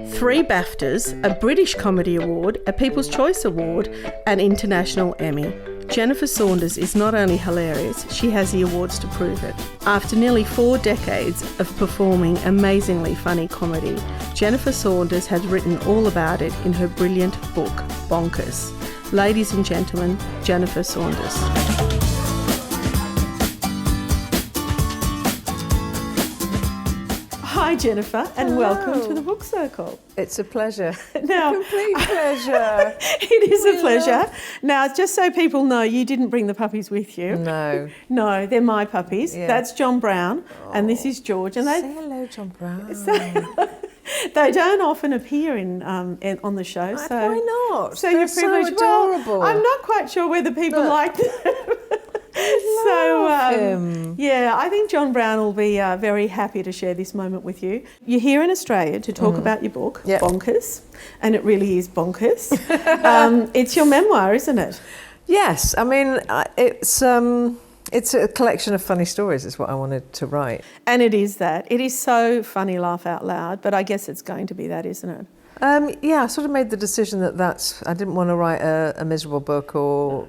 3 BAFTAs, a British Comedy Award, a People's Choice Award, and International Emmy. Jennifer Saunders is not only hilarious, she has the awards to prove it. After nearly 4 decades of performing amazingly funny comedy, Jennifer Saunders has written all about it in her brilliant book, Bonkers. Ladies and gentlemen, Jennifer Saunders. Hi Jennifer, and Hello. Welcome to the Book Circle. It's a pleasure. Now, A complete pleasure. It is a pleasure. Now, just so people know, you didn't bring the puppies with you. No. No, they're my puppies. Yeah. That's John Brown, and this is George. And Say hello, John Brown. they don't often appear on the show. So why not? So They're you're privileged. so adorable. Well, I'm not quite sure whether people like them. Yeah, I think John Brown will be very happy to share this moment with you. You're here in Australia to talk about your book, Yep. Bonkers, and it really is bonkers. It's your memoir, isn't it? Yes, I mean, it's a collection of funny stories is what I wanted to write. And it is that. It is so funny, laugh out loud, but I guess it's going to be that, isn't it? Yeah, I sort of made the decision that I didn't want to write a miserable book or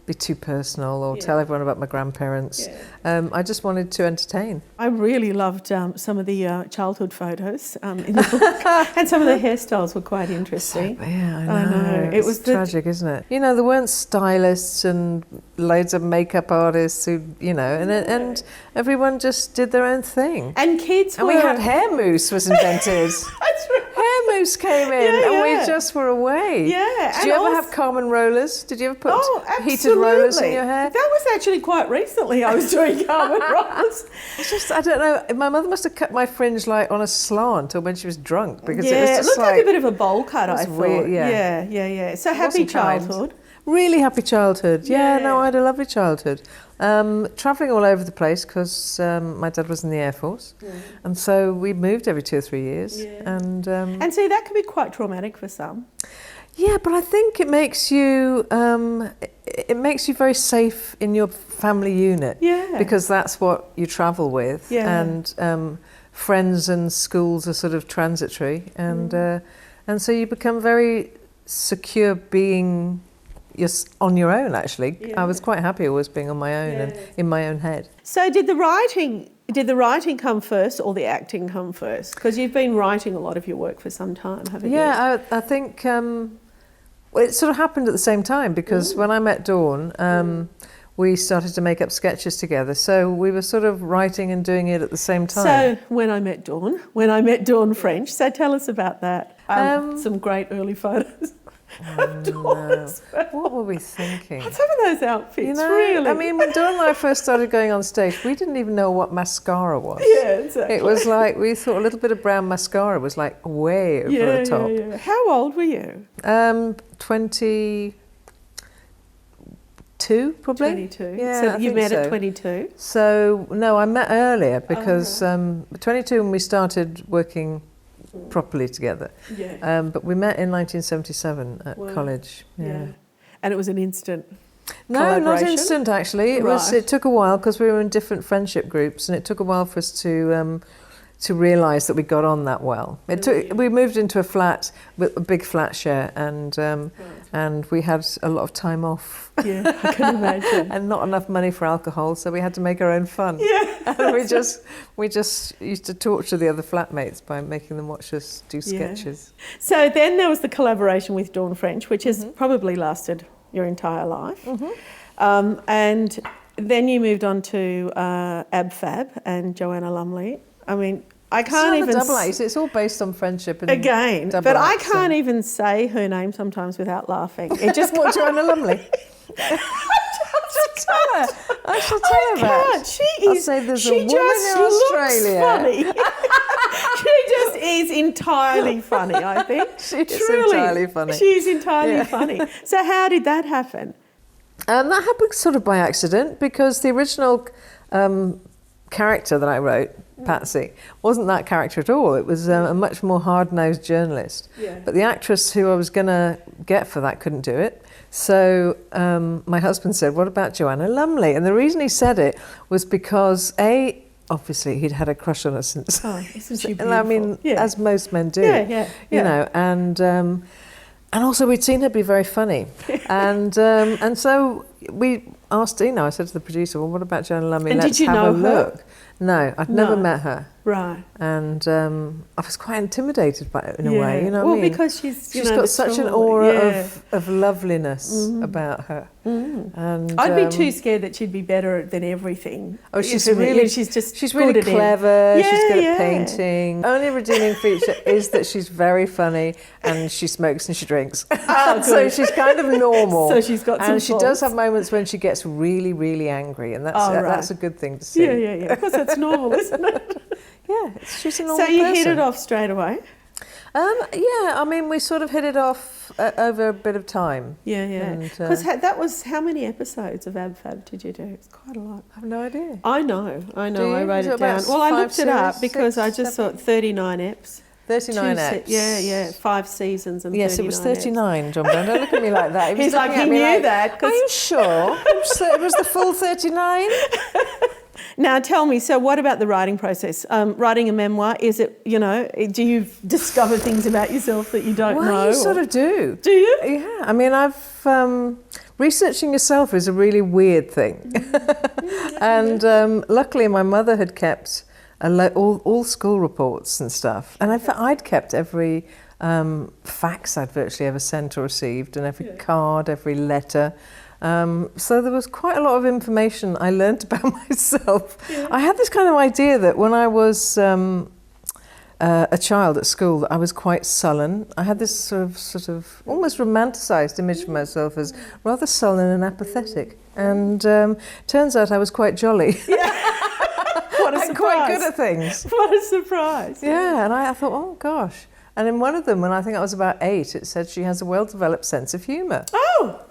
be too personal or tell everyone about my grandparents. Yeah. I just wanted to entertain. I really loved some of the childhood photos in the book, and some of the hairstyles were quite interesting. Yeah, I know. It It's was tragic, isn't it? You know, there weren't stylists and loads of makeup artists who, and everyone just did their own thing. And kids And were... we had hair mousse was invented. That's right. Hair mousse came in and we just were away. Yeah. Did you ever have Carmen rollers? Did you ever put heated absolutely. rollers in your hair? That was actually quite recently I was doing Carmen rollers. It's just, I don't know, my mother must have cut my fringe like on a slant or when she was drunk because Yeah, it was it just looked like a bit of a bowl cut, I was thought. weird, yeah. Yeah. So happy wasn't kind. childhood. Really happy childhood. Yeah. No, I had a lovely childhood. Travelling all over the place because my dad was in the Air Force. And so we moved every 2 or 3 years. Yeah. And see, that can be quite traumatic for some. yeah, but I think it makes you very safe in your family unit. Yeah. Because that's what you travel with. Yeah. And friends and schools are sort of transitory. And so you become very secure being on your own, actually. Yeah. I was quite happy always being on my own and in my own head. So did the writing come first or the acting come first? Because you've been writing a lot of your work for some time, haven't you? Yeah, I think it sort of happened at the same time because when I met Dawn, we started to make up sketches together. So we were sort of writing and doing it at the same time. So when I met Dawn French, so tell us about that. Some great early photos. What were we thinking? Some of those outfits, really. I mean, when Dawn and I first started going on stage, we didn't even know what mascara was. Yeah, exactly. It was like, we thought a little bit of brown mascara was like way over the top. Yeah. How old were you? 22, probably. 22. Yeah, So I you think met at so. 22? So, no, I met earlier because 22 when we started working properly together. Yeah. But we met in 1977 at college. Yeah. And it was an instant No, not collaboration? instant actually. It took a while because we were in different friendship groups, and it took a while for us to realise that we got on that well. We moved into a flat with a big flat share, and we had a lot of time off. Yeah, I can imagine. And not enough money for alcohol, so we had to make our own fun. Yeah. And we just used to torture the other flatmates by making them watch us do sketches. So then there was the collaboration with Dawn French, which has probably lasted your entire life. And then you moved on to Ab Fab and Joanna Lumley. I mean, I can't even... double acts. It's all based on friendship and Again, double but I acts can't even say her name sometimes without laughing. It just... What, Joanna Lumley? I shall tell her that. I'll say there's a woman in Australia. Funny. She just is entirely funny, I think. She is entirely funny. She's entirely funny. So how did that happen? That happened sort of by accident because the original character that I wrote, Patsy, wasn't that character at all. It was a much more hard-nosed journalist. Yeah. But the actress who I was going to get for that couldn't do it. So my husband said, what about Joanna Lumley? And the reason he said it was because, A, obviously he'd had a crush on her since. Oh, isn't she beautiful? And I mean, as most men do. Yeah. You know, and also we'd seen her be very funny, and so we asked. You know, I said to the producer, "Well, what about Joanna Lumley? And Let's did you have know a her? look." No, I'd never met her. Right. And I was quite intimidated by it in a way, you know what I mean? Well, because she's got such an aura of loveliness about her. And I'd be too scared that she'd be better than everything. Oh, she's really clever. Yeah, she's good at painting. Only redeeming feature is that she's very funny and she smokes and she drinks. Oh, so she's kind of normal. So she's got some and she faults. does have moments when she gets really, really angry, and that's a good thing to see. Yeah. Because that's normal, isn't it? Yeah, she's a normal person. So you hit person. it off straight away? Yeah, I mean, we sort of hit it off over a bit of time. Yeah. Because that was, how many episodes of Ab Fab did you do? It's quite a lot. I have no idea. I know. Do you? I wrote it down. Well, I looked it up because I just thought 39 eps. 39 eps. Yeah. 5 seasons and 39 Yes, it was 39, John Brown. Don't look at me like that. He's like, he knew that. Are you sure? It was the full 39? Now tell me, so what about the writing process? Writing a memoir, is it, you know, do you discover things about yourself that you don't know? Well, you sort of do. Do you? Yeah, I mean, researching yourself is a really weird thing. And luckily my mother had kept all school reports and stuff. And I'd kept every fax I'd virtually ever sent or received, and every card, every letter. So there was quite a lot of information I learnt about myself. Yeah. I had this kind of idea that when I was a child at school, that I was quite sullen. I had this sort of almost romanticised image of myself as rather sullen and apathetic. And turns out I was quite jolly. Yeah. What a surprise. I'm quite good at things. What a surprise. Yeah, and I thought, oh gosh. And in one of them, when I think I was about 8, it said she has a well-developed sense of humour. Oh!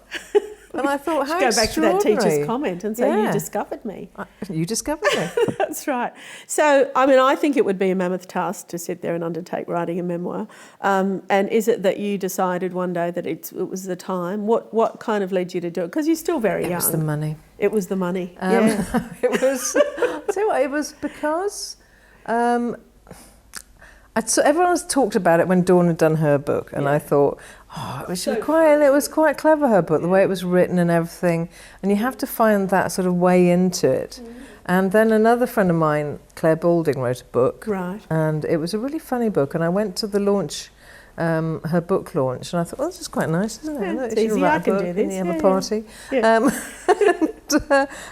And I thought, how go back to that extraordinary. teacher's comment and say, you discovered me. You discovered me. That's right. So, I mean, I think it would be a mammoth task to sit there and undertake writing a memoir. And is it that you decided one day that it was the time? What kind of led you to do it? Because you're still very young. It was the money. It was the money. It was. I'll tell you what, it was because everyone's talked about it when Dawn had done her book, and I thought, it was quite clever, her book, the way it was written and everything. And you have to find that sort of way into it. And then another friend of mine, Claire Balding, wrote a book. Right. And it was a really funny book. And I went to the launch, her book launch, and I thought, well, this is quite nice, isn't it? Yeah, it's easy, I can do this. And you have a party. Yeah.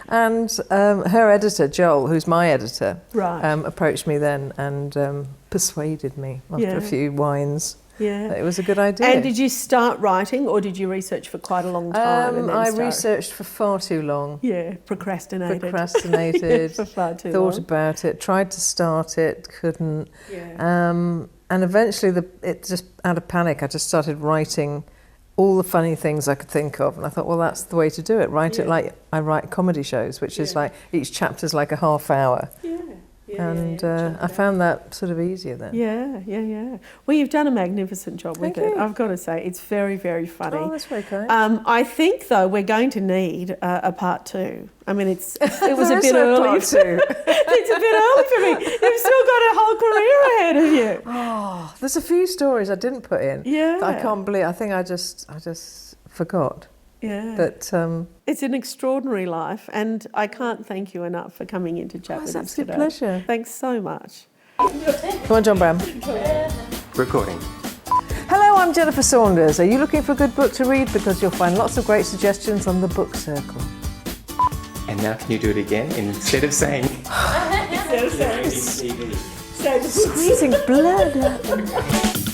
And her editor, Joel, who's my editor, approached me then and persuaded me after a few wines. Yeah, that it was a good idea. And did you start writing, or did you research for quite a long time? And then I researched for far too long. Yeah, procrastinated for far too long. Thought about it, tried to start it, couldn't. Yeah. And eventually, it just out of panic, I just started writing all the funny things I could think of, and I thought, well, that's the way to do it. Write it like I write comedy shows, which is like each chapter's like a half hour. I found that sort of easier then. Yeah. Well, you've done a magnificent job with it. I've got to say, it's very, very funny. Oh, that's very kind. I think, though, we're going to need a part 2. I mean, it was a bit early. Part 2. It's a bit early for me. You've still got a whole career ahead of you. Oh, there's a few stories I didn't put in. Yeah. That I can't believe. I think I just forgot. Yeah. But it's an extraordinary life, and I can't thank you enough for coming in to chat with us today. It's a pleasure. Thanks so much. Come on, John Brown. Recording. Hello, I'm Jennifer Saunders. Are you looking for a good book to read? Because you'll find lots of great suggestions on the Book Circle. And now can you do it again instead of saying... Squeezing blood out of them.